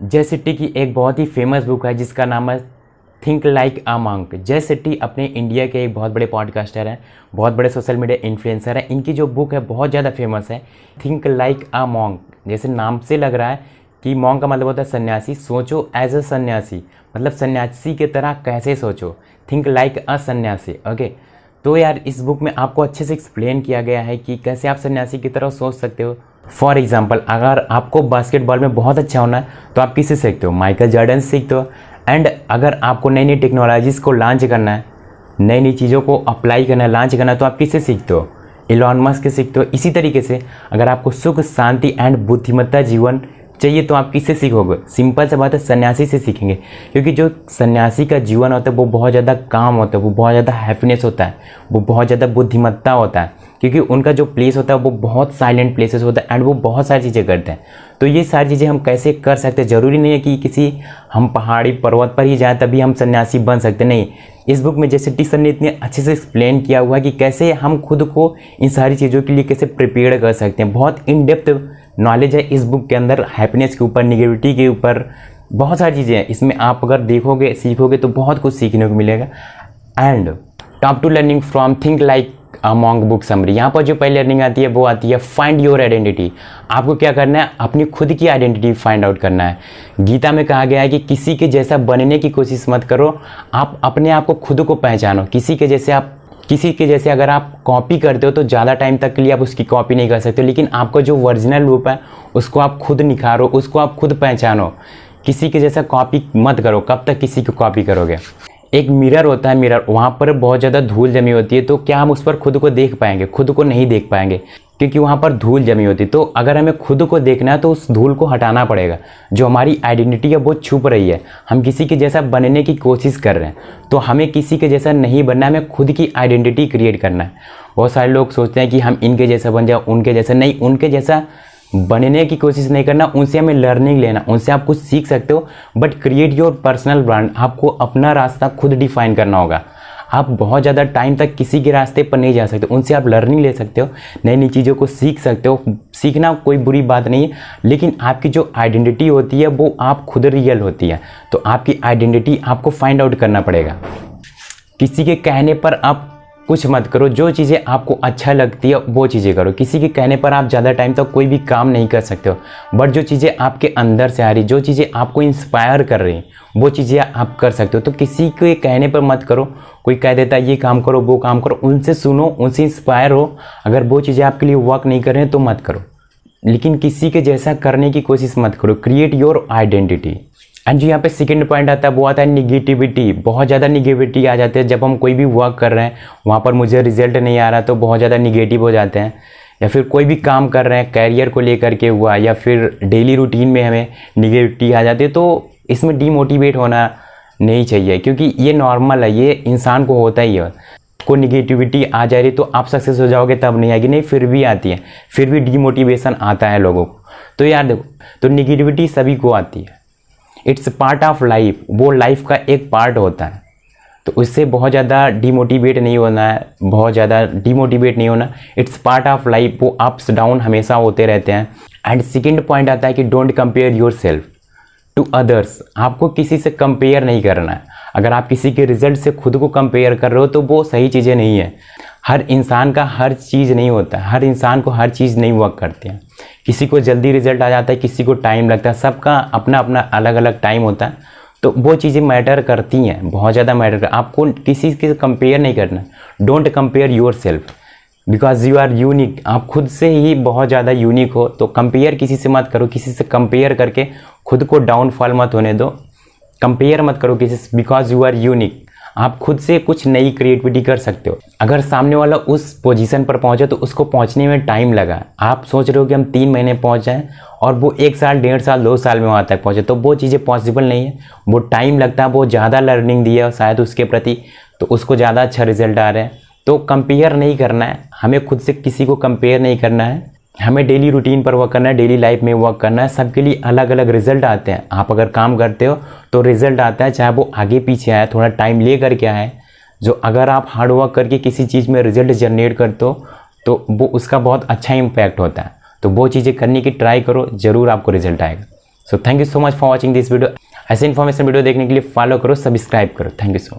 जय शेट्टी की एक बहुत ही फेमस बुक है जिसका नाम है थिंक लाइक अ मॉन्क। जय शेट्टी अपने इंडिया के एक बहुत बड़े पॉडकास्टर हैं, बहुत बड़े सोशल मीडिया इन्फ्लुएंसर हैं। इनकी जो बुक है बहुत ज़्यादा फेमस है, थिंक लाइक अ मॉन्क। जैसे नाम से लग रहा है कि मॉन्क का मतलब होता है सन्यासी। सोचो एज अ सन्यासी, मतलब सन्यासी की तरह कैसे सोचो, थिंक लाइक अ सन्यासी। ओके, तो यार इस बुक में आपको अच्छे से एक्सप्लेन किया गया है कि कैसे आप सन्यासी की तरह सोच सकते हो। फॉर एग्जाम्पल, अगर आपको बास्केटबॉल में बहुत अच्छा होना है तो आप किससे सीखते हो? माइकल जॉर्डन से सीखते हो। एंड अगर आपको नई नई टेक्नोलॉजीज़ को लॉन्च करना है, नई नई चीज़ों को अप्लाई करना है, लॉन्च करना है, तो आप किससे सीखते हो? इलॉन मस्क से सीखते हो। इसी तरीके से अगर आपको सुख, शांति एंड बुद्धिमत्ता जीवन चाहिए तो आप किससे सीखोगे? सिंपल सा बात है, सन्यासी से सीखेंगे। क्योंकि जो सन्यासी का जीवन होता है वो बहुत ज़्यादा काम होता है, वो बहुत ज़्यादा हैप्पीनेस होता है, वो बहुत ज़्यादा बुद्धिमत्ता होता है। क्योंकि उनका जो प्लेस होता है वो बहुत साइलेंट प्लेसेस होता है एंड वो बहुत सारी चीज़ें करते हैं। तो ये सारी चीज़ें हम कैसे कर सकते हैं? ज़रूरी नहीं है कि किसी हम पहाड़ी पर्वत पर ही जाएँ तभी हम सन्यासी बन सकते, नहीं। इस बुक में जैसे टी सर ने इतने अच्छे से एक्सप्लेन किया हुआ है कि कैसे हम खुद को इन सारी चीज़ों के लिए कैसे प्रिपेयर कर सकते हैं। बहुत इन डेप्थ नॉलेज है इस बुक के अंदर, हैप्पीनेस के ऊपर, निगेटिविटी के ऊपर, बहुत सारी चीज़ें हैं इसमें। आप अगर देखोगे, सीखोगे तो बहुत कुछ सीखने को मिलेगा। And top two learning from think like a monk book summary. यहाँ पर जो पहली लर्निंग आती है वो आती है फाइंड योर आइडेंटिटी। आपको क्या करना है? अपनी खुद की आइडेंटिटी फाइंड आउट करना है। गीता में कहा गया है कि किसी के जैसा बनने की कोशिश मत करो, आप अपने आप को खुद को पहचानो। किसी के जैसे अगर आप कॉपी करते हो तो ज़्यादा टाइम तक के लिए आप उसकी कॉपी नहीं कर सकते, लेकिन आपका जो ओरिजिनल रूप है उसको आप खुद निखारो, उसको आप खुद पहचानो। किसी के जैसा कॉपी मत करो। कब तक किसी को कॉपी करोगे? एक मिरर होता है, मिरर, वहाँ पर बहुत ज़्यादा धूल जमी होती है, तो क्या हम उस पर खुद को देख पाएंगे? खुद को नहीं देख पाएंगे, क्योंकि वहाँ पर धूल जमी होती है। तो अगर हमें खुद को देखना है तो उस धूल को हटाना पड़ेगा। जो हमारी आइडेंटिटी है वो छुप रही है, हम किसी के जैसा बनने की कोशिश कर रहे हैं। तो हमें किसी के जैसा नहीं बनना है, हमें खुद की आइडेंटिटी क्रिएट करना है। बहुत सारे लोग सोचते हैं कि हम इनके जैसा बन जाओ, उनके जैसा नहीं। उनके जैसा बनने की कोशिश नहीं करना, उनसे हमें लर्निंग लेना, उनसे आप कुछ सीख सकते हो, but create your personal brand. आपको अपना रास्ता खुद डिफाइन करना होगा। आप बहुत ज़्यादा टाइम तक किसी के रास्ते पर नहीं जा सकते, उनसे आप लर्निंग ले सकते हो, नई नई चीज़ों को सीख सकते हो। सीखना कोई बुरी बात नहीं है, लेकिन आपकी जो आइडेंटिटी होती है वो आप खुद रियल होती है। तो आपकी आइडेंटिटी आपको फाइंड आउट करना पड़ेगा। किसी के कहने पर आप कुछ मत करो, जो चीज़ें आपको अच्छा लगती है वो चीज़ें करो। किसी के कहने पर आप ज़्यादा टाइम तक कोई भी काम नहीं कर सकते हो, बट जो चीज़ें आपके अंदर से आ रही, जो चीज़ें आपको इंस्पायर कर रही वो चीज़ें आप कर सकते हो। तो किसी के कहने पर मत करो। कोई कह देता है ये काम करो, वो काम करो, उनसे सुनो, उनसे इंस्पायर हो। अगर वो चीज़ें आपके लिए वर्क नहीं कर रहे हैं तो मत करो, लेकिन किसी के जैसा करने की कोशिश मत करो। Create your identity. एंड जो यहाँ पे सेकंड पॉइंट आता है वो आता है निगेटिविटी। बहुत ज़्यादा निगेटिविटी आ जाती है जब हम कोई भी वर्क कर रहे हैं, वहाँ पर मुझे रिजल्ट नहीं आ रहा तो बहुत ज़्यादा निगेटिव हो जाते हैं। या फिर कोई भी काम कर रहे हैं, कैरियर को लेकर के हुआ, या फिर डेली रूटीन में हमें निगेटिविटी आ जाती है, तो इसमें डीमोटिवेट होना नहीं चाहिए, क्योंकि ये नॉर्मल है, ये इंसान को होता ही है। कोई निगेटिविटी आ जा रही तो आप सक्सेस हो जाओगे तब नहीं आएगी, नहीं, फिर भी आती है, फिर भी डीमोटिवेशन आता है लोगों को। तो यार देखो, तो निगेटिविटी सभी को आती है, इट्स पार्ट ऑफ लाइफ, वो लाइफ का एक पार्ट होता है। तो उससे बहुत ज़्यादा डिमोटिवेट नहीं होना है, बहुत ज़्यादा डिमोटिवेट नहीं होना। इट्स पार्ट ऑफ लाइफ, वो अप्स डाउन हमेशा होते रहते हैं। एंड सेकंड पॉइंट आता है कि don't compare yourself to others. आपको किसी से कंपेयर नहीं करना है। अगर आप किसी के रिजल्ट से खुद को कंपेयर कर रहे हो तो वो सही चीज़ें नहीं है। हर इंसान का हर चीज़ नहीं होता है, हर इंसान को हर चीज़ नहीं वर्क करती है। किसी को जल्दी रिजल्ट आ जाता है, किसी को टाइम लगता है, सबका अपना अपना अलग अलग टाइम होता है। तो वो चीज़ें मैटर करती हैं, बहुत ज़्यादा मैटर कर। आपको किसी से कंपेयर नहीं करना। Don't compare yourself because you are unique. आप खुद से ही बहुत ज़्यादा यूनिक हो, तो कंपेयर किसी से मत करो। किसी से कंपेयर करके खुद को डाउनफॉल मत होने दो। कंपेयर मत करो किसी से, बिकॉज यू आर यूनिक। आप खुद से कुछ नई क्रिएटिविटी कर सकते हो। अगर सामने वाला उस पोजीशन पर पहुंचे तो उसको पहुंचने में टाइम लगा, आप सोच रहे हो कि हम 3 महीने पहुंच जाएं और वो 1 साल, 1.5 साल, 2 साल में वहाँ तक पहुंचे, तो वो चीज़ें पॉसिबल नहीं है। वो टाइम लगता है, वो ज़्यादा लर्निंग दी है शायद उसके प्रति, तो उसको ज़्यादा अच्छा रिजल्ट आ रहे हैं। तो कंपेयर नहीं करना है, हमें खुद से किसी को कंपेयर नहीं करना है। हमें डेली रूटीन पर वर्क करना है, डेली लाइफ में वर्क करना है। सबके लिए अलग अलग रिजल्ट आते हैं। आप अगर काम करते हो तो रिजल्ट आता है, चाहे वो आगे पीछे आए, थोड़ा टाइम ले करके आए। जो अगर आप हार्ड वर्क करके किसी चीज़ में रिजल्ट जनरेट करते हो तो वो उसका बहुत अच्छा इम्पैक्ट होता है। तो वो चीज़ें करने की ट्राई करो, ज़रूर आपको रिजल्ट आएगा। So thank you so much for watching this video. ऐसे इन्फॉर्मेशन वीडियो देखने के लिए फॉलो करो, सब्सक्राइब करो। Thank you so much.